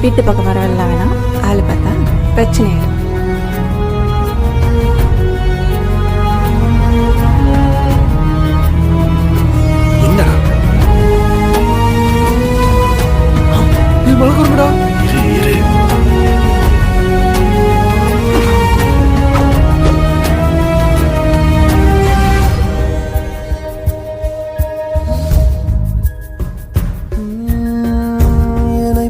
வீட்டு பக்கம் வர எல்லாம் வேணாம், ஆளு பார்த்தா பிரச்சனை இல்லை.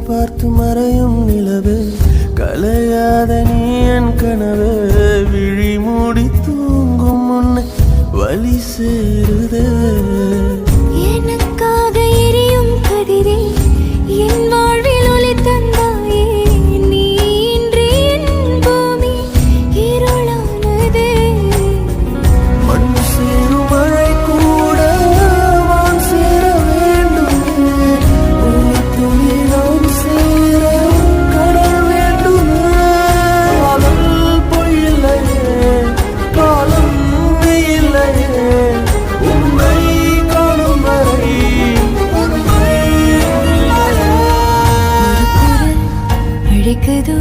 பார்த்து மறையும் நிலவு கலையாத நீ என் கனவு விழி மூடி தூங்கும் முன்னை வழி சேருது எனக்காக எரியும் கதிரே என் வாழ்வில் ஒளி தந்தாயே நீ இன்றி என் பூமி இருளானது மண் சேரும் மழை கூட வான் சேர வேண்டும் துணி நாம் சேர கடல் வேண்டும் காதல் பொய்யில்லையே காலம் இல்லையே உண்மை காணும் வரை உண்மை அழைக்குதோ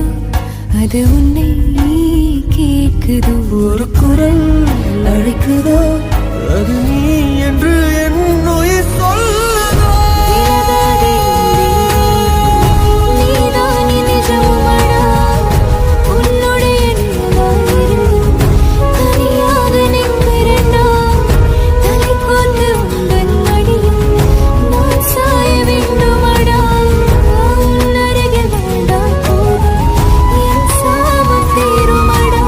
அது உன்னை கேட்குதோ ஒரு குரல் அழைக்குதோ அது நீ என்று என் உயிர் சொல்லுதோ நீதான் நிஜமடா உன்னுடைய நிழலாயிருந்தும் தனியாக நிற்கிறேனா தலை கொண்டு உந்தன் மடியில் நான் சாய வேண்டுமடா உன் அருகில் வாழ்ந்தால் போதும் என் சாபம் தீருமடா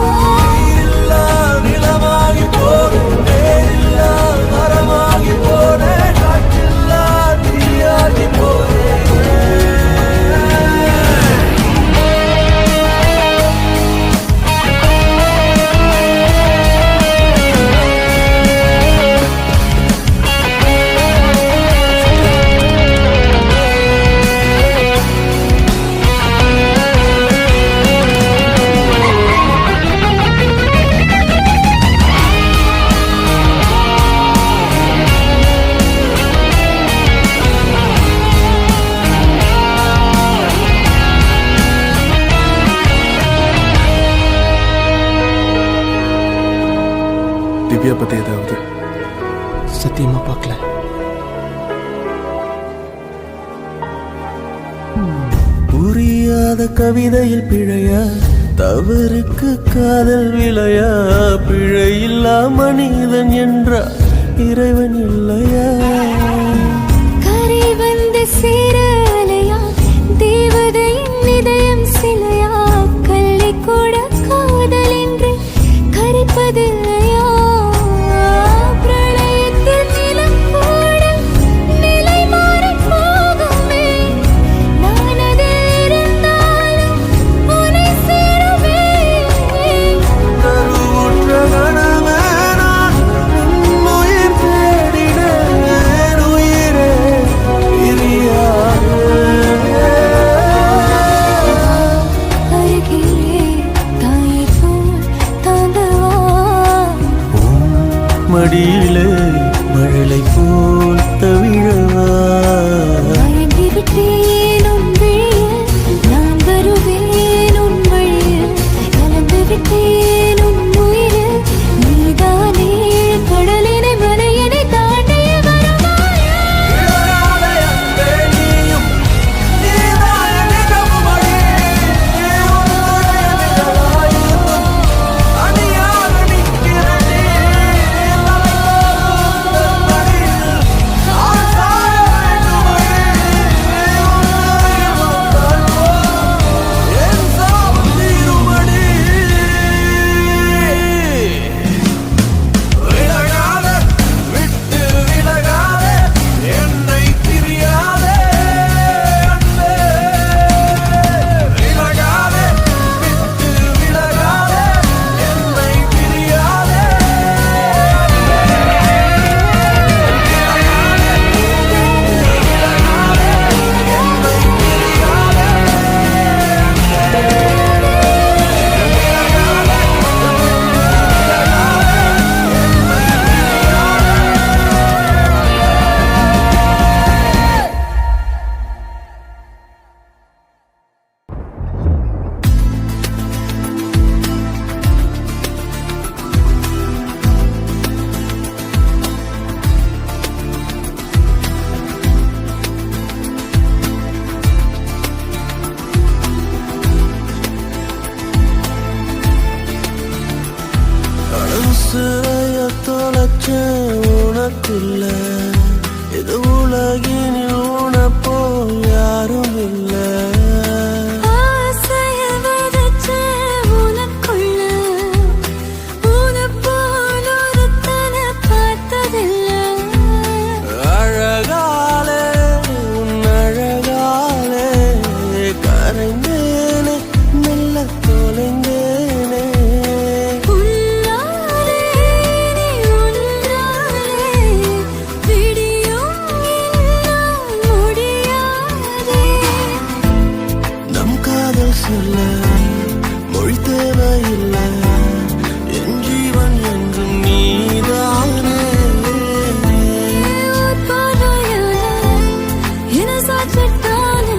இல்லா நிலமாகி போனேன் நேரில்லா மரமாகி போனேன் காற்றில்லா தீயாகி போனேன் திவ்யா பத்தி ஏதாவது சத்தியமா பார்க்கல. புரியாத கவிதையில் பிழையா தவறுக்கு காதல் விளையா பிழையில்லா மனிதன் என்றா இறைவன் இல்லையா கரை வந்து சேர அலையா தேவதையின் இதயம் சிலையா கல்லை கூட காதல் என்று கரைப்பதில்லையா பிரளயத்தில் நிலம் கூட நிலை மாறிப் போகுமே நான் அதில் இருந்தாலும் உன்னை சேருவேன் கருவுற்ற கணமே நான் உன் உயிர் தேடினேன் உயிரே பிரியாது அருகிலே தாயைப் போல் தாங்கவா மடியிலே மழலை போல் தவிழவா மயங்கிவிட்டேன் உன் விழியில் நான் வருவேன் உன் வழியில் கலந்து விட்டேன் உன் உயிரில் நீதானே கடலினை மலையினை தாண்டிய வரமாயா அணியாக நிற்கிறேன் உனக்குள்ள இது உலகினில் உனப்போ யாரும் இல்லை. ஆசைய விதைச்ச உனக்குள்ள உனப்போல் ஒருத்தனை பார்த்ததில்லை. அழகாலே உன் அழகாலே கரைந்தேனே மெல்ல தொலைந்தேனே. உன்னாலே நீ உன்னாலே விடியும் என்னால் முடியாதே. நம் காதல் சொல்ல மொழி தேவையில்லை, என் ஜீவன் என்றும் நீதானே. ஒரு பார்வையால என்னை சாய்ச்சிட்டாலே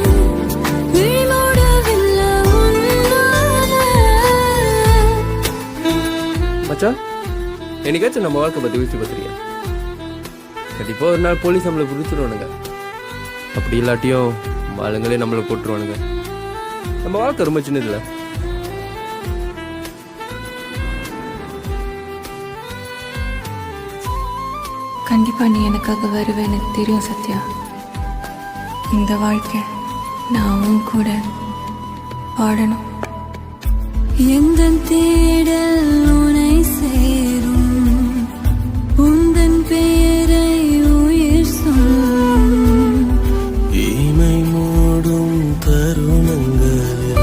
விழி மூடவில்லை உன்னால. மச்சான், என்னைக்காச்சும் நம்ம வாழ்க்கை பற்றி யோசிச்சு பார்த்துருக்கியா? கண்டிப்பாக ஒரு நாள் போலீஸ் நம்மளை பிடிச்சிருவானுங்க. அப்படி இல்லாட்டியும் நம்ம ஆளுங்களே நம்மளை போட்டுருவானுங்க. நம்ம வாழ்க்கை ரொம்ப சின்னதில்ல. கண்டிப்பா நீ எனக்காக வருவேன், எனக்கு தெரியும் சத்யா. இந்த வாழ்க்கை நான் உன் கூட பாடணும். எந்தன் தேடல் உனை சேரும், உந்தன் பெயரை உயிர் சொல்லும். இமை மூடும் தருணங்களில்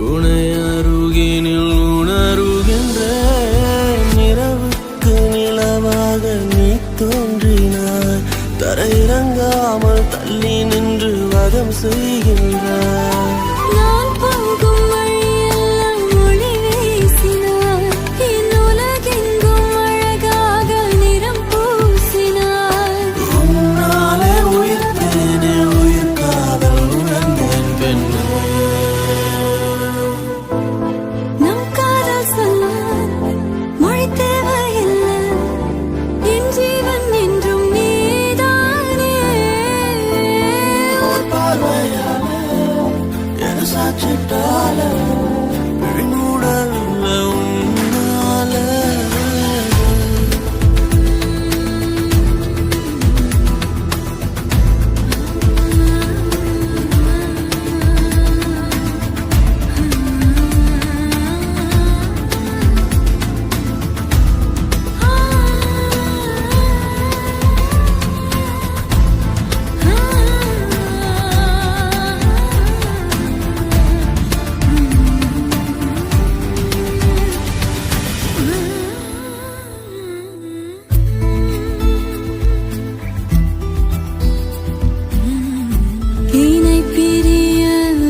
உனை அருகினில் உணருகின்ற நிறவுக்கு நிலவாக நீ தோன்றினாய். தரையிறங்காமல் தள்ளி நின்று வதம் செய்கின்றாய். நான் போகும் வழியெல்லாம் ஒளி வீசினாய், என் உலகெங்கும் அழகாக நிறம் பூசினாய். உன்னாலே உயிர்த்தேனே உயிர் காதல் உணர்ந்தேன் பெண்ணே. நம் காதல் சொல்ல மொழி தேவையில்லை, என் ஜீவன் என்றும் நீதானே. ஒரு பார்வையால என சாட்சிட்டால விழிமூடல்ல உன்னால. இணை பிரிய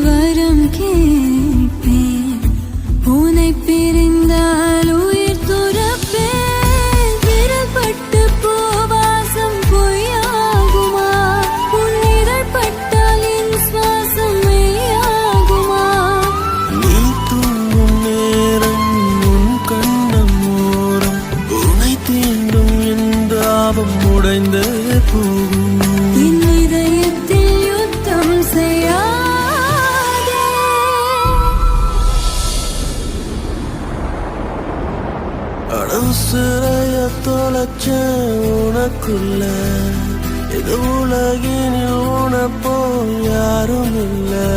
வரம் கேட்பேன், உனை பிரிந்தால் உயிர் துறப்பேன். விரல் பட்டு பூவாசம் பொய்யாகுமா, உன் இதழ் பட்டால் என் சுவாசம் மெய்யாகுமா. நீ தூங்கும் நேரம் உன் கண்ணம் ஓரம் உனை தீண்டும் என் தாபம் உடைந்தே போகும். என் இதயத்தில் யுத்தம் செய்யாதே. அடவுசிறைய தொலைச்ச உனக்குள்ள இது உலகினில் உனப்போ யாரும் இல்லை.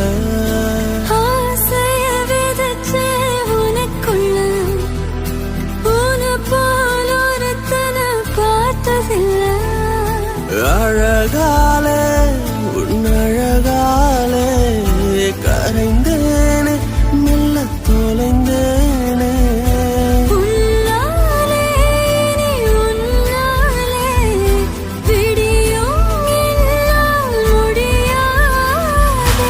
ஆசைய விதைச்ச உனக்குள்ள உனப்போல் ஒருத்தனை பார்த்ததில்லை. அழகாலே உன் அழகாலே கரைந்தேனே மெல்ல தொலைந்தேனே. உன்னாலே நீ உன்னாலே விடியும் என்னால் முடியாதே.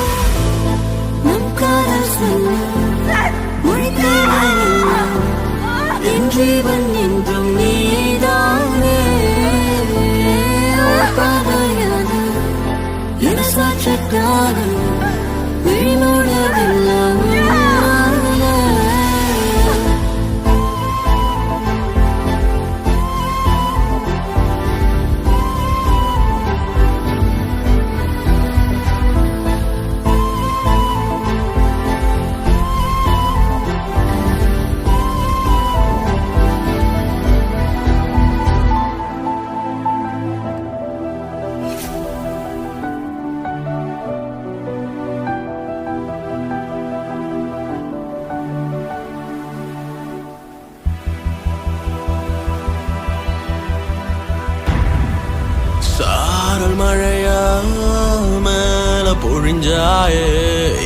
பொழிஞ்சாயே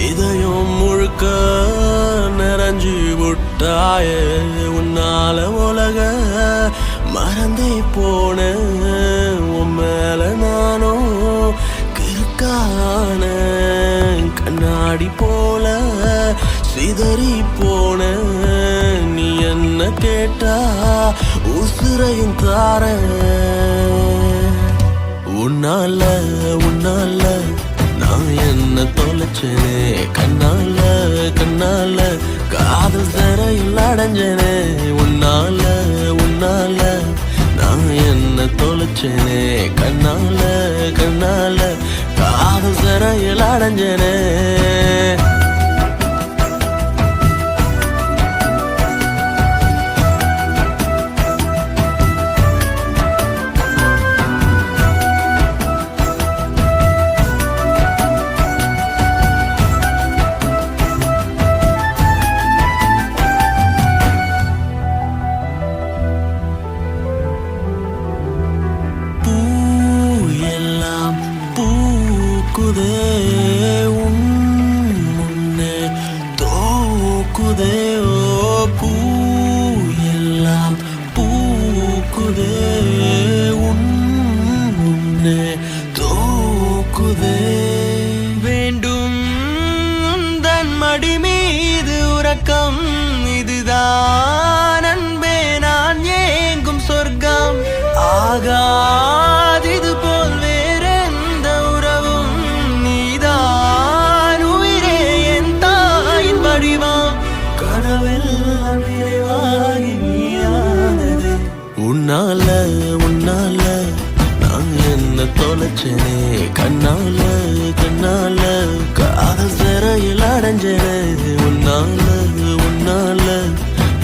இதயம் முழுக்க நிறைஞ்சு விட்டாயே உன்னால உலக மறந்தே போன உன் மேல நானும் கிறுக்கான கண்ணாடி போல சிதறி போன நீ என்ன கேட்டா உசுரையும் தார உன்னால உன்னால நான் என்ன தொலைச்சேனே கண்ணால கண்ணால காதல் சிறையில் அடைஞ்சேனே உன்னால உன்னால நான் என்ன தொலைச்சேனே கண்ணால கண்ணால காதல் சிறையில் அடைஞ்சேனே வேண்டும் உந்தன் மடி மீது உறக்கம் இதுதான் அன்பே நான் ஏங்கும் சொர்க்கம் ஆகாதிது போல் வேறெந்த உறவும் நீதான் உயிரே என் தாயின் வடிவம் கனவெல்லாம் நிறைவாகி நீயானது உன்னால உன்னால நான் என்ன தொலைச்சேனே கண்ணால கண்ணால காதல் சிறையில் அடைஞ்சேனே உன்னால உன்னால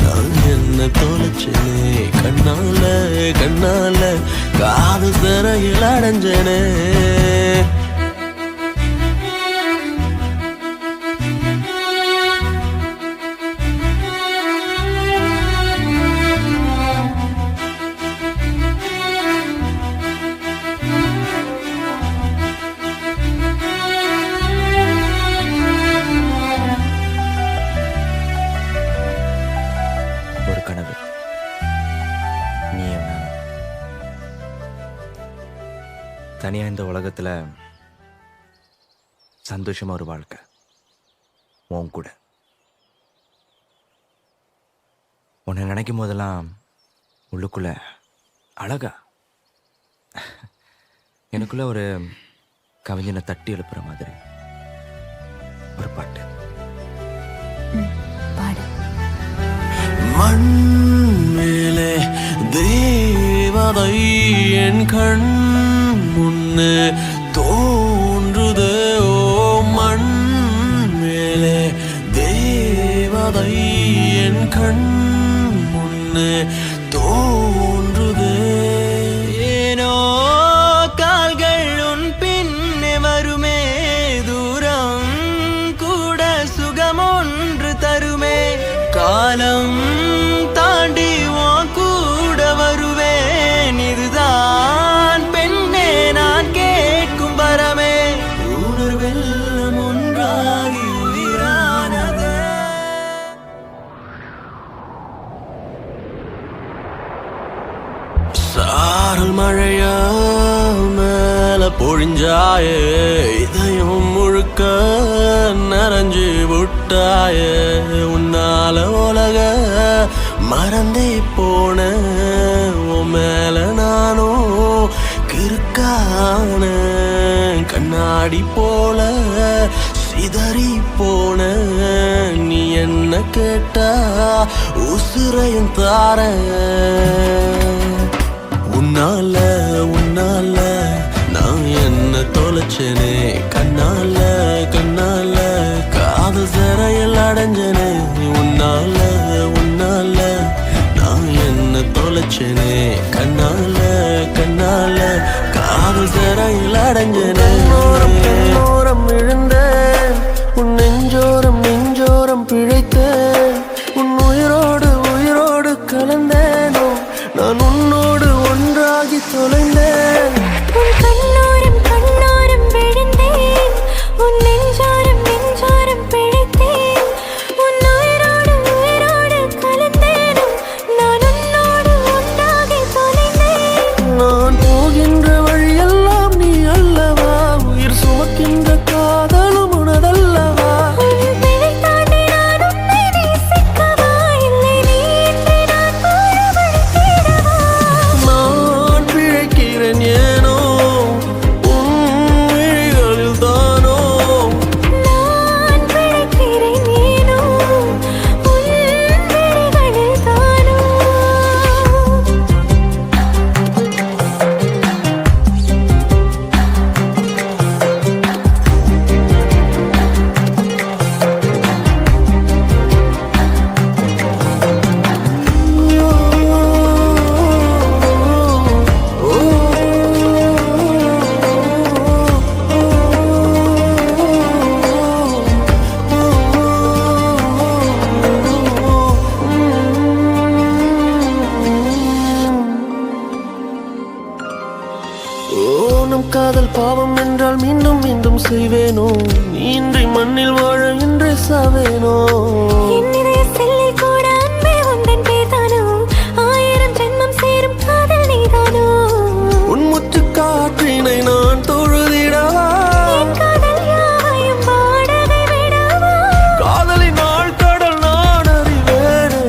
நான் என்ன தொலைச்சேனே கண்ணால கண்ணால காதல் சிறையில் அடைஞ்சேனே ஒரு கனவு நீயும் நானும் தனியா இந்த உலகத்துல சந்தோஷமா ஒரு வாழ்க்கை உன் கூட உன்னை நினைக்கும் போதெல்லாம் உள்ளுக்குள்ள அழகா எனக்குள்ள ஒரு கவிஞனை தட்டி எழுப்புற மாதிரி ஒரு பாட்டு பாடு மண் மேலே தேவதை என் கண் முன்னே தோன்றுதே ஓ மண் மேலே தேவதை என் கண் முன்னே தோன்றுதே ஏனோ கால்கள் உன் பின்னே வருமே தூரம் கூட சுகம் ஒன்று தருமே காலம் தாண்டி உன் கூட வருவேன் இதுதான் பெண்ணே நான் கேட்கும் வரமே உணர்வெல்லாம் ஒன்றாகி உயிரானது சாரல் மழையா மேல பொழிஞ்சாயே இதயம் முழுக்க நிறைஞ்சு விட்டாயே உன்னால உலக மறந்தே போன உன் மேல நானும் கிறுக்கான கண்ணாடி போல சிதறி போன நீ என்ன கேட்டா உசுரையும் தார உன்னால உன்னால நான் என்ன தொலைச்சேனே கண்ணால கண்ணால காதல் சிறையில் அடைஞ்சனே உன்னால உன்னால நான் என்ன தொலைச்சேனே கண்ணால கண்ணால காதல் சிறையில் அடைஞ்சனே ஓரம் விழுந்தேன் உன் நெஞ்சோரம் நெஞ்சோரம் பிழைத்தேன் உன் உயிரோடு உயிரோடு கலந்தேனோ நான் உன்னோடு ஒன்றாகி தொலைந்தேன் உன் கண்ணோரம் கண்ணோரம் விழுந்தேன் உன்னை பேசவேனோ என் இதய செல்லில் கூட அன்பே உந்தன் பேர்தானோ 1000 ஜென்மம் சேரும் காதல் நீதானோ உன் முத்து காற்றினை நான் தொழுதிடவா என் காதல் யாவையும் வாடகை விடவா காதலின் நாள் கடல் நான் அறிவேனே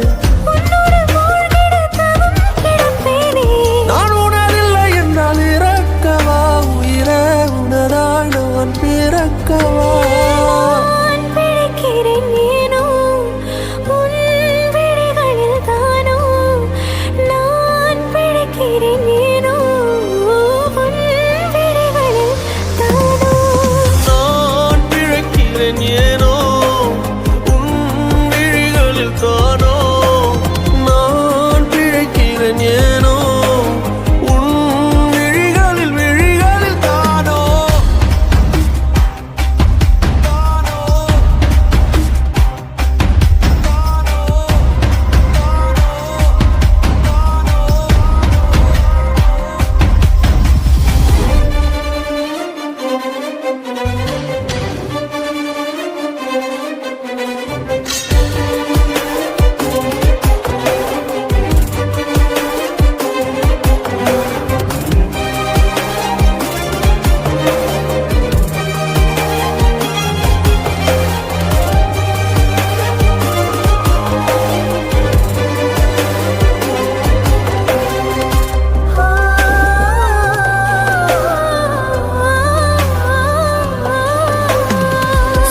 உன்னோடு மூழ்கிட தவம் கிடப்பேனே நான் உணரில்லை என்றால் இறக்கவா உயிரே உனதாய் நான் பிறக்கவா நான் பிழைக்கிறேன் ஏனோ உன் விழிகளில் தானோ நான் பிழைக்கிறேன் ஏனோ உன் விழிகளில் தானோ நான் பிழைக்கிறேன் ஏனோ உன் விழிகளில் தானோ நான் பிழைக்கிறேன் ஏனோ உன் விழிகளில் தானோ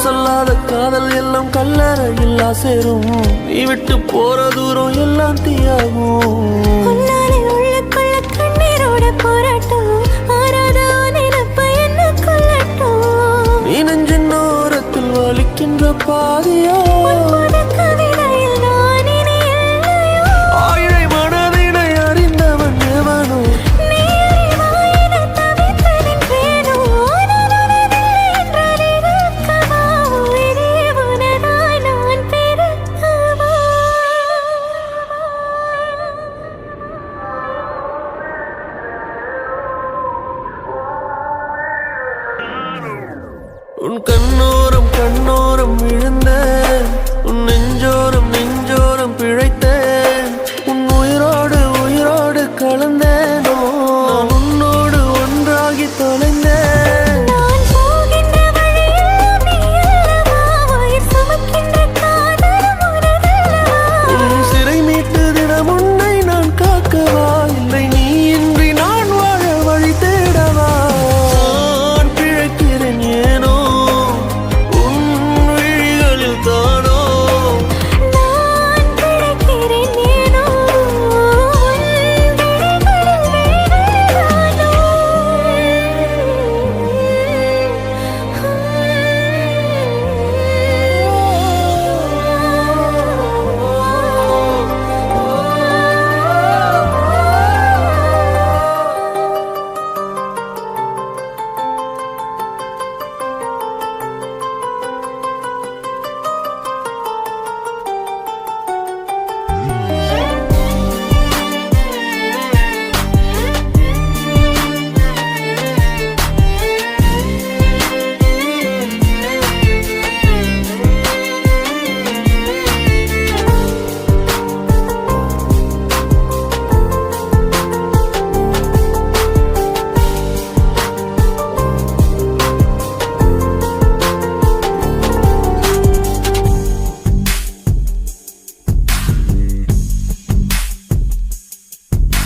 சொல்லாத காதல் எல்லாம் கல்லறையில் சேரும் நீ விட்டு போற தூரம் எல்லாம் தீயாகும் உன்னாலே உள்ளுக்குள்ள கண்ணீரோட போராட்டம் ஆறாத நினைப்ப என்ன கொல்லட்டும் நீ நெஞ்சின் ஓரத்தில் வலிக்கின்ற பாதியா புது கவிதையில் நான் இனி இல்லையோ ஆயிழை மனதினை அறிந்தவன் எவனோ நீ அறிவாயின தவித்து நின்றேனோ நான் உனதில்லை என்றால் இருக்கவா உயிரே உனதாய் நான் பிறக்கவா உன் கண்ணோரம் விழுந்தேன் உன் நெஞ்சோரம் பிழைத்தேன் உன் உயிரோடு கலந்தேனோ நான் உன்னோடு ஒன்றாகி தொலைந்தேன் நான் போகின்ற வழியெல்லாம் நீ அல்லவா உயிர் சுமக்கின்ற காதலும் உனதல்லவா உன் சிறை மீட்டு தினம் உன்னை நான் காக்கவா இல்லை நீ இன்றி நான் வாழ வழி தேடவா நான் பிழைக்கிறேன் ஏனோ உன் விழிகளில் தானோ நான் பிழைக்கிறேன் ஏனோ உன் விழிகளில்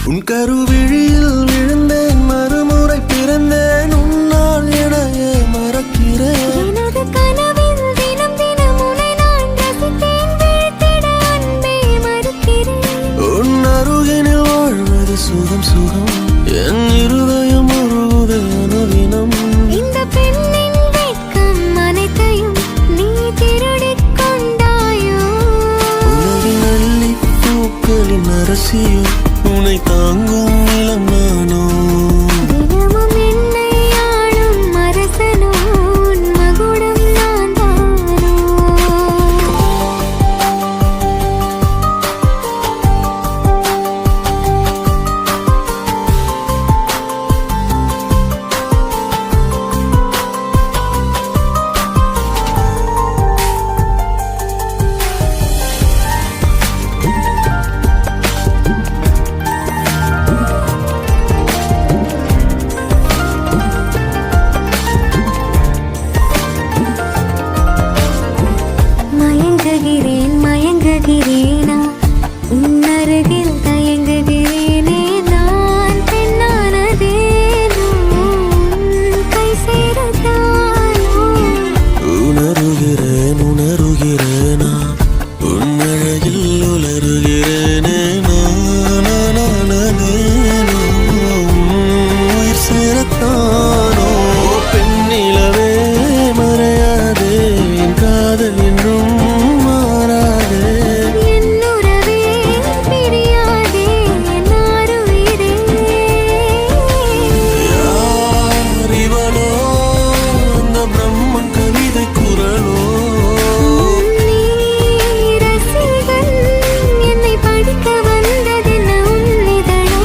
உன் கருவிழியில் விழுந்தேன் மறுமுறை பிறந்தேன் உன்னால் எனையே மறக்கிறேன் எனது கனவில் தினம் தினம் உன்னை நான் ரசித்தேன் வீழ்த்திட அன்பே மறுக்கிறேன் உன் அருகினில் வாழ்வது சுகம் என் இருதயம் உருகுது அனுதினம் இந்த பெண்ணின் வெட்கம் அனைத்தையும் நீ திருடிக் கொண்டாயோ உலகின் அள்ளி பூக்களின் அரசியோ உன்னை தாங்கும் நிலம் காதல் என்றும் மாறாது. என்னுறவே பிரியாதே நாருயிரே. யார் இவளோ அந்த பிரம்மன் கவிதை குரலோ. நீ ரசிகன் என்னை படிக்க வந்ததென்ன உன்னிதழோ.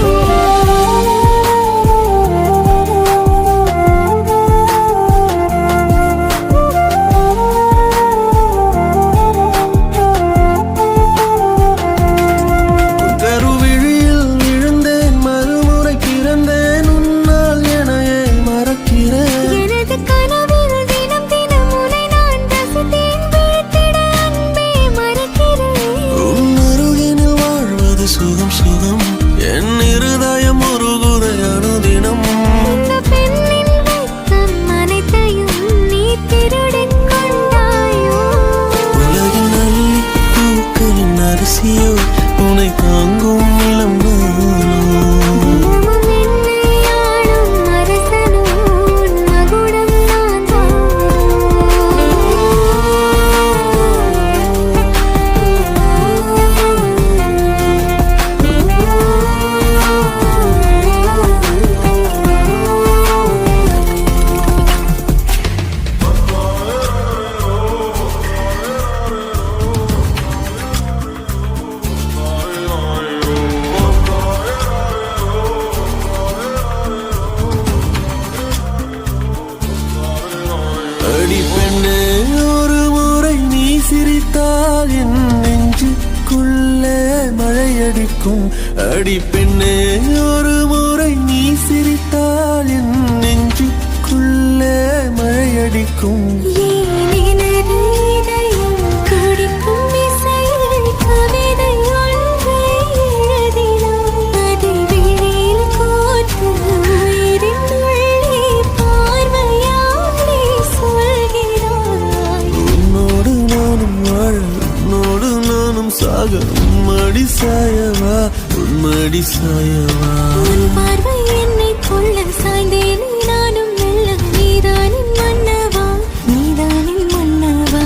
கருவிழியில் விழுந்தேன் மறுமுறை பிறந்தேன் உன்னால் எனையே மறக்கிறேன். எனது கனவில் தினம் தினம் உன்னை நான் ரசித்தேன். விழித்திட அன்பே மறக்கிறேன். உன் அருகினில் வாழ்வது சுகம் சுகம் என் இருதயம் உருகுதை அனுதினம். இந்த பெண்ணின் வெட்கம் அனைத்தையும் நீ திருடிக் கொண்டாயோ. உலகின் அள்ளி பூக்களின் அரிசியோ உனை தாங்கும் இளம் நானோ. தினமும் என்னை ஆளும் அரசனோ உன் மகுடம் நான் அடி பெண்ணே ஒரு முறை நீ சிரித்தால் என் நெஞ்சுக்குள்ளே மழையடிக்கும். அடி பெண்ணே ஒரு முறை நீ சிரித்தால் என் நெஞ்சுக்குள்ளே மழையடிக்கும். ஏன் எனது இதயம் துடிக்கும் இசையில் கவிதை ஒன்றை எழுதினாய். அதை விழியில் கோர்த்து உயிரின் உள்ளே பார்வையாலே சொல்கிறாய். உன்னோடு நானும் வாழ உன்னோடு நானும் சாக உன்மடி சாயவா உன்மடி சாயவா. உன் பார்வை என்னை கொள்ள சாய்ந்தேனே நானும் மெல்ல. நீதானின் மன்னவா நீதானின் மன்னவா.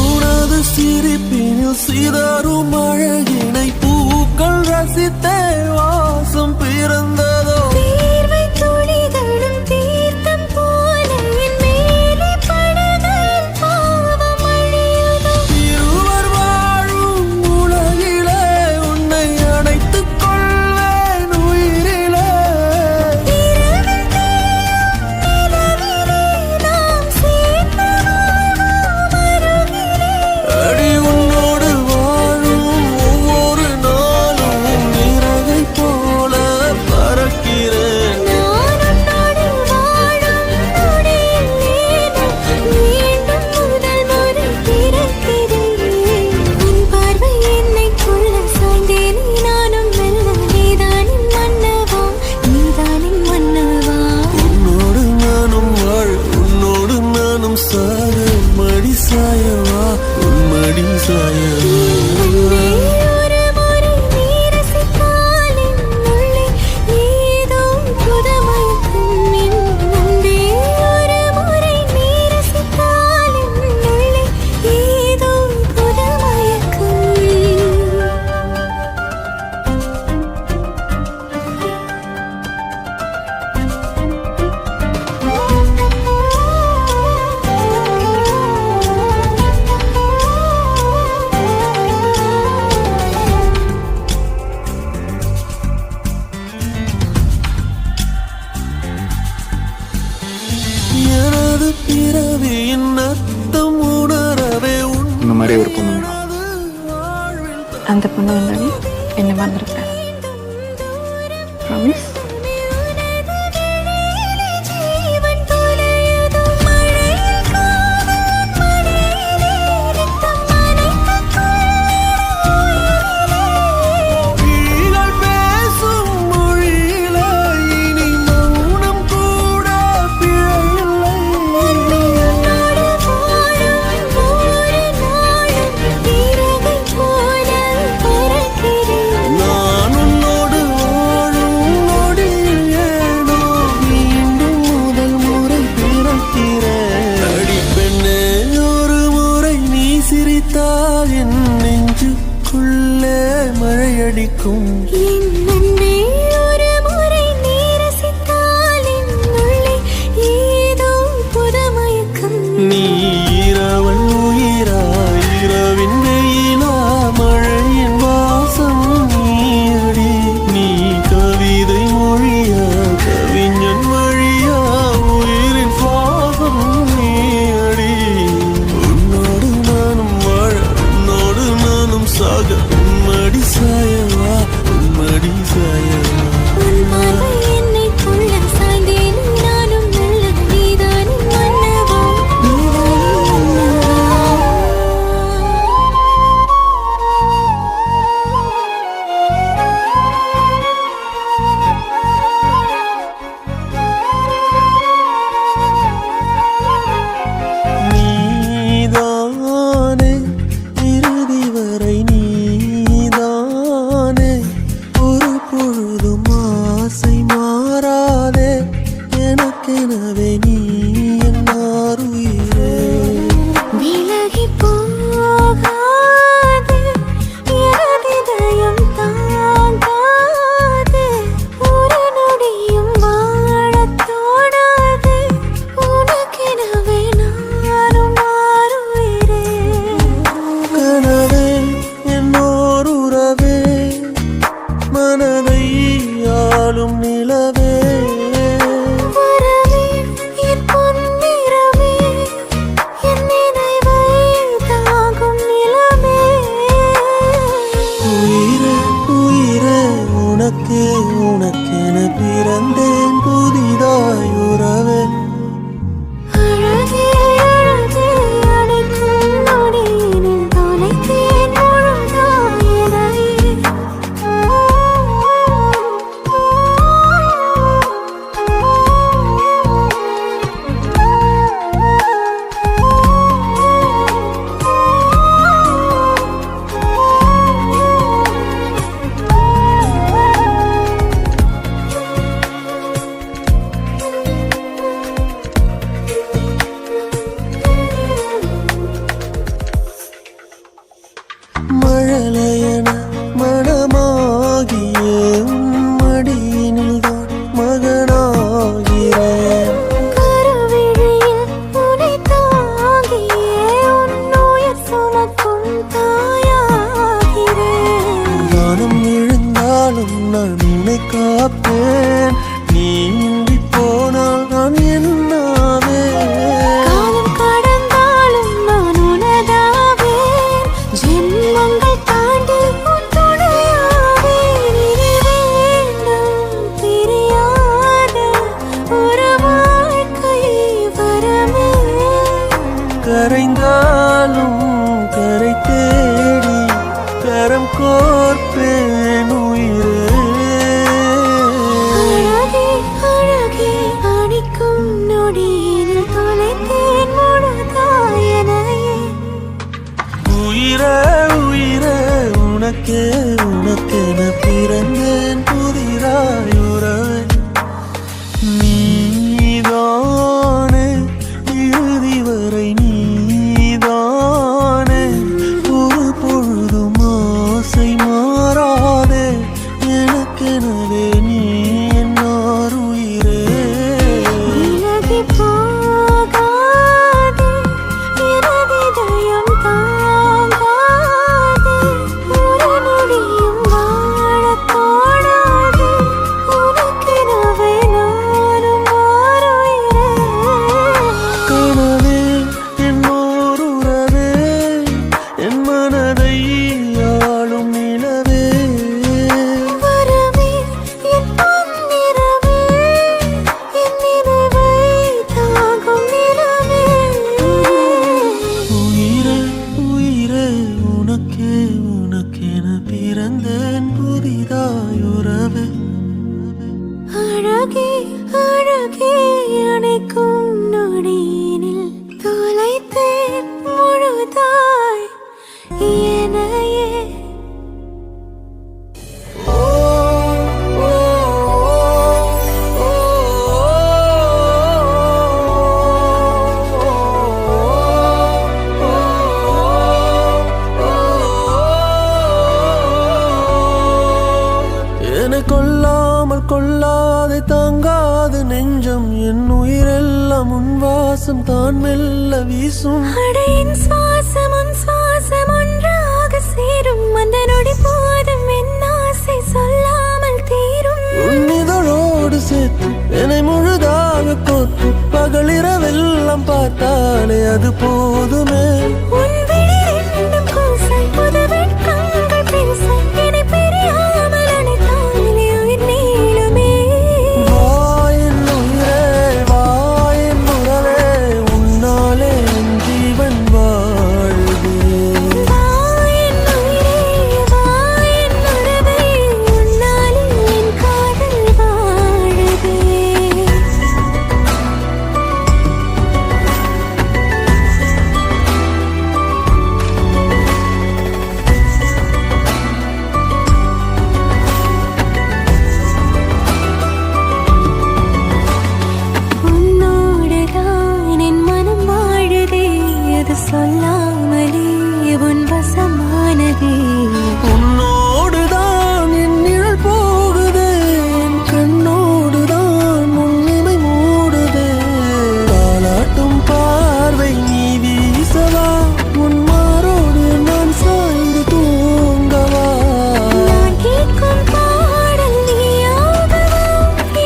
உனது சிரிப்பினில் சிதறும் அழகினை பூக்கள் ரசித்தே வாசம் பிறந்ததோ. தீர்வை துளிகளும் தீர்த்தம் போல என் மேலே படுகையில் பாவம் அழியுதோ. இருவர் வாழும் உலகிலே உன்னை அணைத்துக் கொள்வேன் உயிரிலே. இரவில் தேயும் நிலவிலே நாம் சேர்ந்து வாழ்வோம் அருகிலே. அடி உன்னோடு வாழும் ஒவ்வொரு நாளும் நிறகை போல பறக்கிறேன். நான் உன்னோடு வாழும் நொடியில் ஏனோ மீண்டும் முதல் முறை பிறக்கிறேன். உன் பார்வை என்னை கொள்ள சாய்ந்தேனே நானும் மெல்ல. நீதானின் மன்னவா நீதானின் மன்னவா. உன்னோடு நானும் வாழ உன்னோடு நானும் சாக மடி சாயவா உன்மடி சாயவா. அன்பே ஒரு முறை நீ ரசித்தால் என் உள்ளே ஏதோ புதுமயக்கம். என் அன்பே ஒரு முறை நீ ரசித்தால் என் உள்ளே ஏதோ புதுமயக்கம். எனது பிறவியின் அர்த்தம் உணரவே இந்த மாதிரி ஒரு பொண்ணு வேணும். அந்த பொண்ணு வந்தாலும் என்ன மறந்துருப்பேன். ப்ராமிஸ். உனது விழியிலே கிடைக்கும். என் அன்பே, ஒரு முறை நீ ரசித்தால் என்னுள்ளே ஏதோ புது மயக்கம். நீ இரவல் உயிரா, இரவின் வெயிலா, மழையின் வாசம் நீயடி. நீ கவிதை மொழியா, கவிஞன் வழியா, உயிரின் சுவாசம் நீயடி. உன்னோடு நானும் வாழ, உன்னோடு நானும் சாக, உன்மடி சாயவா, உன்மடி சாயவா. உன் பார்வை என்னை கொள்ள சாய்ந்தேனும் நானும் நல்ல நீதானும் மன்னவா, நீதானும் மன்னவா. நீதானே இறுதி வரை, நீதானே ஒரு பொழுதும் ஆசை மாறாதே. எனக்கெனவே நீ என் ஆருயிரே. விலகி போகாது, எனதிதயம் தாங்காது, ஒரு நொடியும் வாழத் தோணாது, உனக்கெனவே நானும் மாறுகிறே. கனவே என்னோர் உறவே, மனதை ஆளும் நிலவே. வரவே என் பொன்னிறவே, என் நினைவை தாங்கும் நிலமே. உயிரே உயிரே உனக்கே, உனக்கென பிறந்தேன் புதிதாய் உறவே. அழகே அழகே அணைக்கும் நொடியினில் தொலைத்தேன் முழுதாய் என்னையே. மழலையன மனமாகியே உன் மடியினில்தான் மகனாகிறேன். கருவிழியில் உன்னை தாங்கியே உன் உயிர் சுமக்கும் தாயாகிறேன். வானம் விழுந்தாலும் நான் உன்னை காப்பேன். நீ இன்றி போனால் நான் என்னாவேன். காலம் கடந்தாலும் நான் உனதாவேன். ஜென்மங்கள் தாண்டி உன் துணையாவேன். இனி வேண்டும் பிரியாத ஒரு வாழ்க்கை வரமே. கரைந்தாலும் கரை தேடி கரம் கோர்ப்பேன் உயிரே. அழகே அழகே அணைக்கும் நொடியினில் தொலைத்தேன் முழுதாய் என்னையே. உயிரே உயிரே உனக்கே, உனக்கென பிறந்தேன் புதிதாய் உறவே. நீதானே இறுதி வரை, நீதானே ஒரு பொழுதும் ஆசை மாறாதே. எனக்கெனவே நீ என் ஆருயிரே. விலகி போகாது, எனதிதயம் தாங்காது, ஒரு நொடியும் வாழத் தோணாது, உனக்கெனவே நானும் மாறுகிறே. கனவே என்னோர் உறவே, என் மனதை ஆளும் நிலவே. வரவே என் பொன்னிறவே, என் நினைவை தாங்கும் நிலவே. உயிரே உயிரே உனக்கே, உனக்கென பிறந்தேன் புதிதாய் உறவே. அழகே அழகே அணைக்கும் நொடியினில் தொலைத்தேன் முழுதாய் என்னையே. எல்லாம் உன் வாசம் தான் மெல்ல வீசும். அடையின் சுவாசம் உன் சுவாசம் ஒன்றாக சேரும். அந்த நொடி போதும் என் ஆசை சொல்லாமல் தீரும். உன் இதழோடு சேர்த்து என்னை முழுதாக கோத்து பகலிரவெல்லாம் பார்த்தாலே அது போதுமே. உன் விழி ரெண்டும் கூச புது வெட்கங்கள் பேச என்னை பிரியாமல் அணைத்தாலே உயிர் நீளுமே. வா என் உயிரே, வா என் உறவே, உன்னாலே என் ஜீவன் வாழுதே. வா என் உயிரே, வா என் உறவே, உன்னாலே என் காதல் வாழுதே. உன்னோடுதான் என் மனம் வாழுதே. அது சொல்லாமலே உன் வசமானதே. உன்னோடுதான் என் நிழல் போகுதே, என் கண்ணோடுதான் முன்னிமை மூடுதே. தாலாட்டும் பார்வை நீ வீசவா, உன் மாரோடு நான் சாய்ந்து தூங்கவா. நான் கேட்கும் பாடல் நீயாகவா,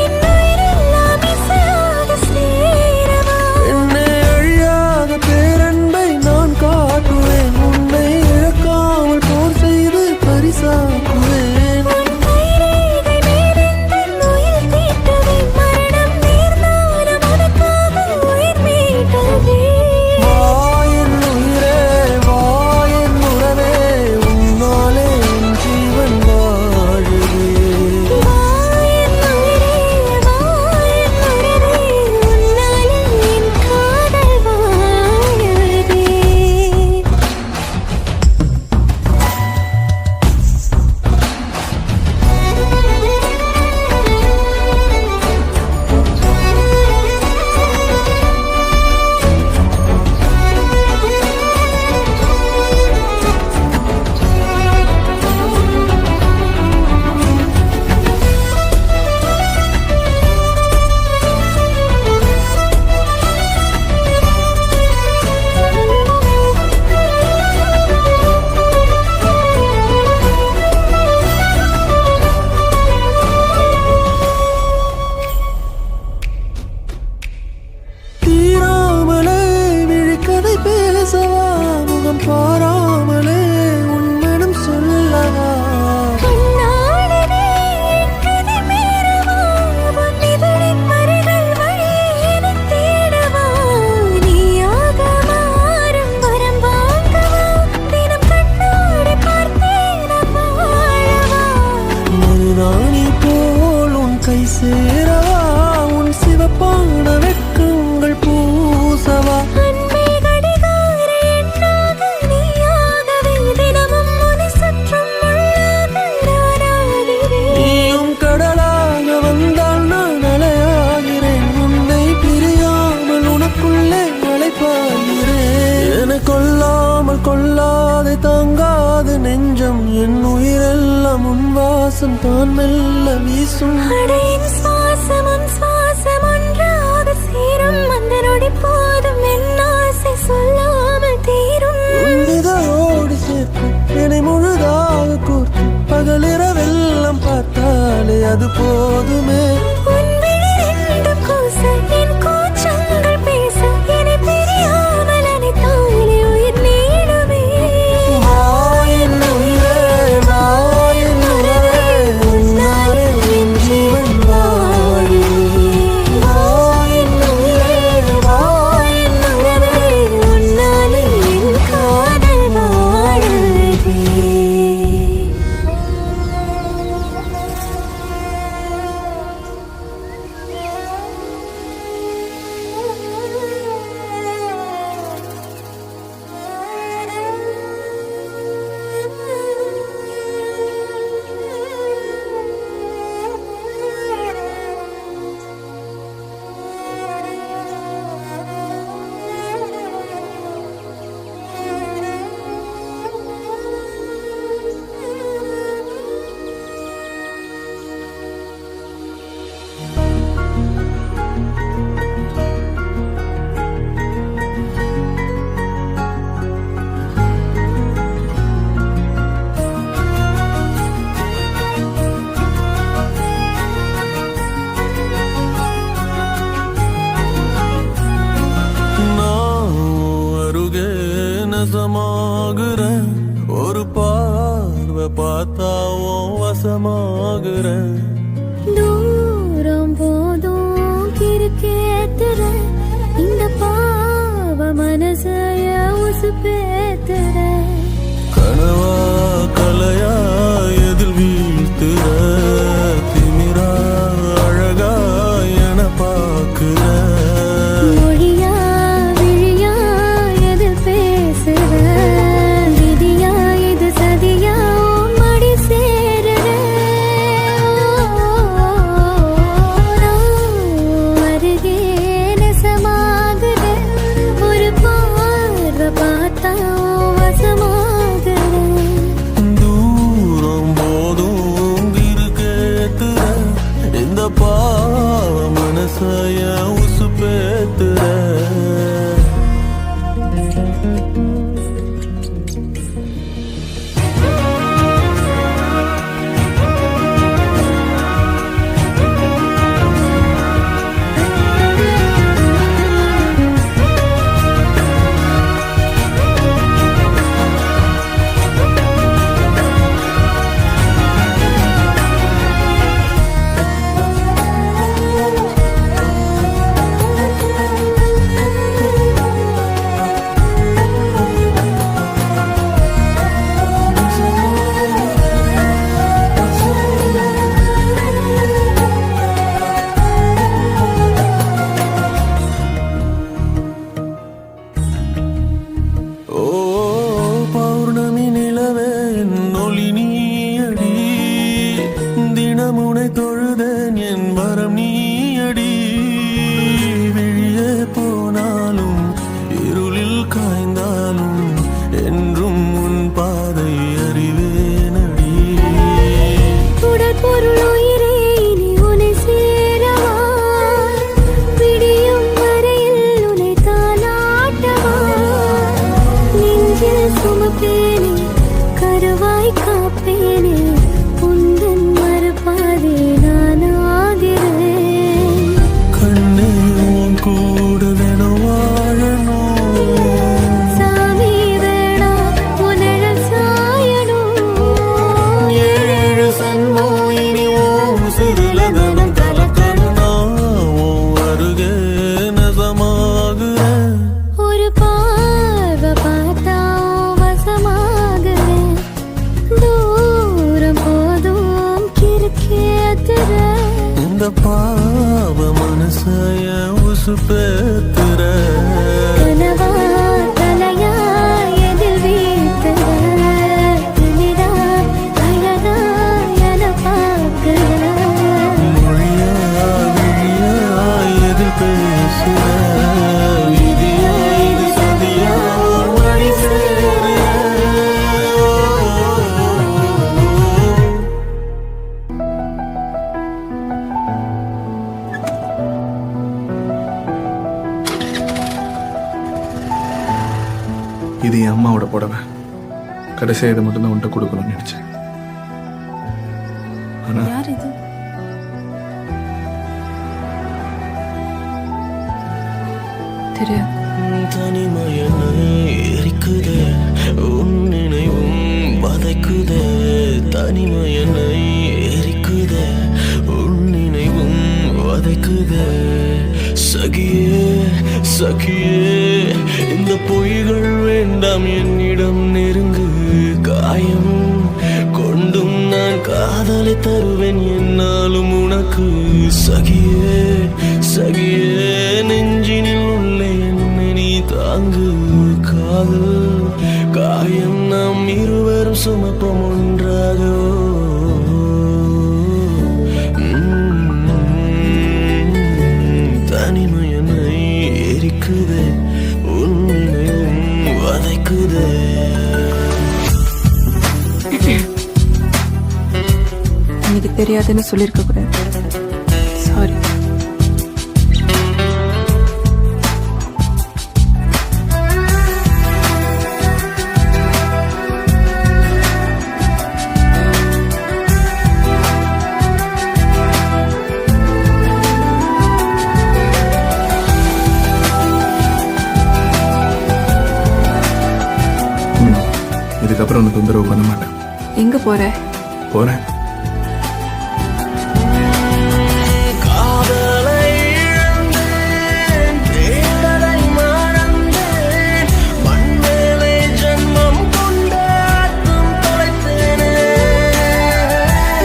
என் உயிரெல்லாம் இசையாக சேரவா. என்னை அழியாத பேரன்பை நான் காட்டுவேன், உன்னை இழக்காமல் போர் செய்து பரிசாக்குவேன். உன் கைரேகை மேலெந்தன் உயிர் தீட்டுவேன். மரணம் நேர்ந்தாலும் உனக்காக உயிர் மீட்டுவேன். வா என் உயிரே, வா என் உறவே, உன்னாலே என் ஜீவன் வாழுதே. வா என் உயிரே, வா என் உறவே, உன்னாலே என் காதல் வாழுதே. தீராமலே விழிக்கதை பேசவா, முகம் பாராமலே உன் மனம் சொல்லவா. உன்னாலவே என் கதை மீறவா, உன் இதழின் வரிகள் வழி எனத் தேடவா. நீயாக மாறும் வரம் வாங்கவா, தினம் கண்ணாடி பார்த்தேன் நான் வாழவா. மருதாணி போல் உன் கை சேரவா, உன் சிவப்பான வெட்கங்கள் பூசவா. அன்பே கடிகார எண்ணாக நீயாகவே, தினமும் உன்னை சுற்றும் முள்ளாக நானாகிறேன். நீயும் கடலாக வந்தால் நான் அலையாகிறேன், உன்னை பிரியாமல் உனக்குள்ளே அலைப்பாகிறேன். என கொல்லாமல் கொள்ளாதே தாங்காது நெஞ்சம், என் உயிரெல்லாம் உன் வாசம் தான் மெல்ல வீசும். அடையின் சுவாசம் உன் சுவாசம் ஒன்றாக சேரும். அந்த நொடி போதும் என் ஆசை சொல்லாமல் தீரும். உன் இதழோடு சேர்த்து என்னை முழுதாக கோர்த்து பகலிரவெல்லாம் பார்த்தாலே அது போதுமே. உன் விழி ரெண்டும் கூச என் கூச்சங்கள் பேச என்னை பிரியாமல் அணைத்தாலே உயிர் நீளுமே. வா என் உயிரே, வா என் உறவே, உன்னாலே என் ஜீவன் வாழுதே. வா என் உயிரே, வா என் உறவே, உன்னாலே என் காதல் வாழுதே. நெசமாகுறேன் ஒரு பார்வை பார்த்தாவும் வசமாகுறேன் தூரம் போதும் கிறுக்கேத்துற இந்த பாவ மனசைய உசுப்பேத்துற கனவா கலையா எதில் வீழ்த்துற திமிரா அழகா என பார்க்கிற மொழியா விழியா எதில் பேசுற விதியா இது சதியா மடி சேருற அருகே நெசமாகுற ஒரு பார்வை பார்த்தா வசமாகுற தூரம் போதும் இருக்கேத்துற இந்த பாவ மனசைய உசுப்பேத்துற ஓ பௌர்ணமி நிலவே நொலி நீயடி தினமுனை தொழுதேன் என் வரம் நீயடி வெளியே போனாலும் இருளில் காய்ந்தாலும் என்றும் உன் பாதை அறிவேனடி உடல் பொருள் உயிரே இனி உன்னை சேரவா விடியும் வரையில் உன்னை தாலாட்டவா நெஞ்சில் சுமப்பேனே கருவாய் காப்பேனே உந்தன் மறுபாதே நான் ஆகிறேன் கண்ணே உன் கூட வேணும் வாழணும் சாமி வேணா உன்னழல் சாயணும் ஏழு சன்மோ இனி ஓம் சிறுலதனம் கலக்கணும் நான் உன் அருகே நெசமாகுறேன் ஒரு பார்வை பார்த்தா வசமாகுறேன் தூரம் போதும் கிறுக்கேத்துற இந்த பாவ மனசைய உசுப்பேத்துற கனவா தலையா எதில் வீழ்த்துற திமிரா அழகா என பார்க்கிற மொழியா விழியா எதில் பேசுற விதியா இது சதியா மடி சேருற இது என் அம்மாவோட புடவை கடைசியாக இதை மட்டும்தான் உன்ட்ட கொடுக்கணும்னு நினைச்சேன் ஆனா யார் இது? தெரியாது. தனிமையனை எரிக்குதே உன் நினைவும் வதைக்குதே தனிமையனை எரிக்குதே உன் நினைவும் வதைக்குதே சகியே சகியே இந்த பொய்கள் வேண்டாம் என்னிடம் நெருங்கு காயம் கொண்டும் நான் காதலை தருவேன் என்னாலும் உனக்கு சகியே சகியே நெஞ்சினில் உள்ளே என்னை நீ தாங்கு காதல் காயம் நாம் இருவரும் சுமப்போம் ஒன்றாக தனிமையனை எரிக்குதே உன் நினைவும் வதைக்குதே எனக்கு தெரியாதுன்னு சொல்லியிருக்க கூடாது. சாரி. இதுக்கப்புறம் உனக்கு தொந்தரவு பண்ண மாட்டேன். எங்க போற? போறேன். காதலை இழந்தேன், தேடலை மறந்தேன், மண்மேலே ஜென்மம் கொண்ட அர்த்தம் தொலைத்தேனே.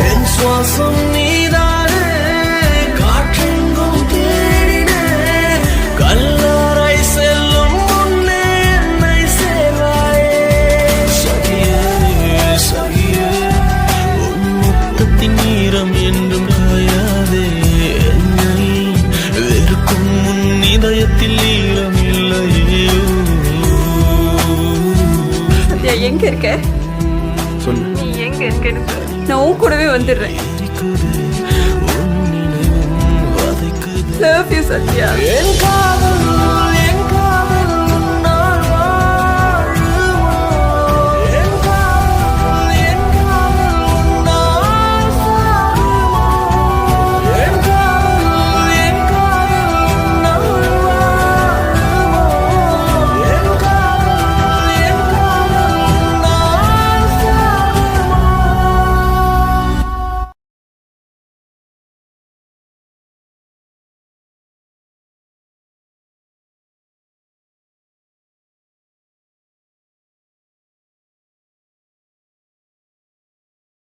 என் சுவாசம் நீதானே, காற்றெங்கும் தேடினேன், கல்லறை செல்லும் முன்னே என்னை சேர்வாயே. சகியே சகியே, உன் முத்தத்தின் ஈரம் என்றும் காயாதே. என்னை வெறுக்கும் உன் இதயத்தில் ஈரம் இல்லையே. சத்யா எங்க இருக்க? சொல்லு. நீ எங்க இருக்கன்னு சொல்லு. நான் உன் கூடவே வந்துடுறேன். உன் நினைவும் வதைக்குது. Love you Sathya. என் காதல்